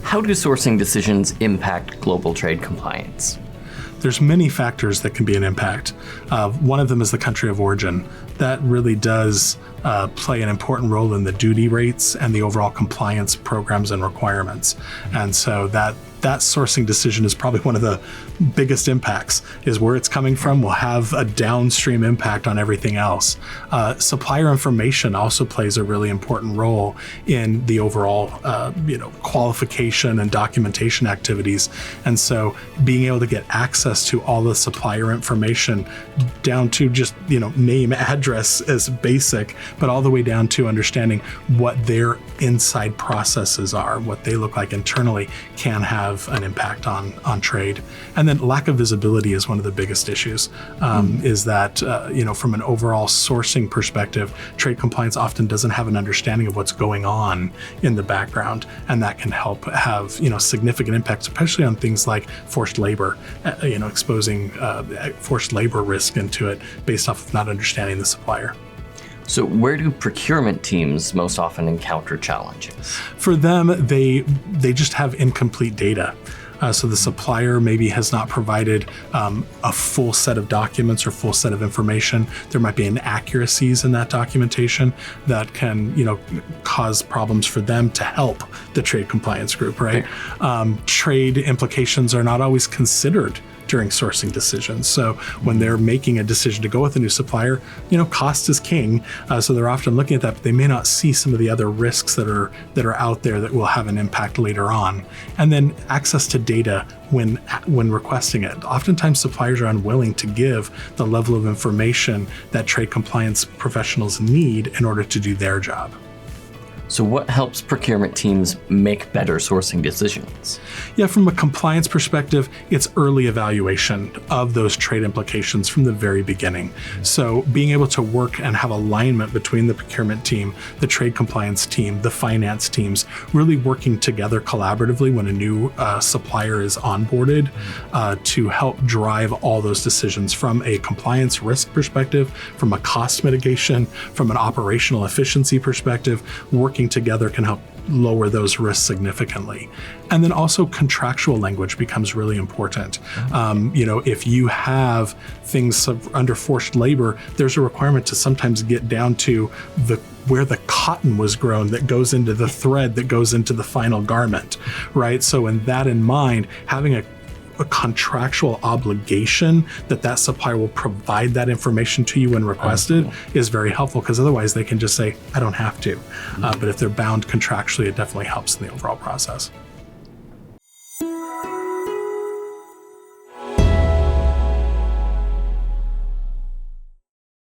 How do sourcing decisions impact global trade compliance? There's many factors that can be an impact. One of them is the country of origin. That really does play an important role in the duty rates and the overall compliance programs and requirements. And so that sourcing decision is probably one of the biggest impacts, is where it's coming from will have a downstream impact on everything else. Supplier information also plays a really important role in the overall qualification and documentation activities. And so being able to get access to all the supplier information down to just name, address as basic, but all the way down to understanding what their inside processes are, what they look like internally, can have an impact on trade. And then lack of visibility is one of the biggest issues, is that, from an overall sourcing perspective, trade compliance often doesn't have an understanding of what's going on in the background. And that can help have, significant impacts, especially on things like forced labor, exposing forced labor risk into it based off of not understanding the supplier. So where do procurement teams most often encounter challenges? For them, they just have incomplete data. So the supplier maybe has not provided a full set of documents or full set of information. There might be inaccuracies in that documentation that can, cause problems for them to help the trade compliance group, right? Trade implications are not always considered during sourcing decisions. So when they're making a decision to go with a new supplier, cost is king. So they're often looking at that, but they may not see some of the other risks that are out there that will have an impact later on. And then access to data when requesting it. Oftentimes suppliers are unwilling to give the level of information that trade compliance professionals need in order to do their job. So what helps procurement teams make better sourcing decisions? Yeah, from a compliance perspective, it's early evaluation of those trade implications from the very beginning. So being able to work and have alignment between the procurement team, the trade compliance team, the finance teams, really working together collaboratively when a new supplier is onboarded to help drive all those decisions from a compliance risk perspective, from a cost mitigation, from an operational efficiency perspective. Working together can help lower those risks significantly. And then also contractual language becomes really important. If you have things under forced labor, there's a requirement to sometimes get down to where the cotton was grown that goes into the thread that goes into the final garment, right? So with that in mind, having a contractual obligation that supplier will provide that information to you when requested is very helpful, because otherwise they can just say, I don't have to. But if they're bound contractually, it definitely helps in the overall process.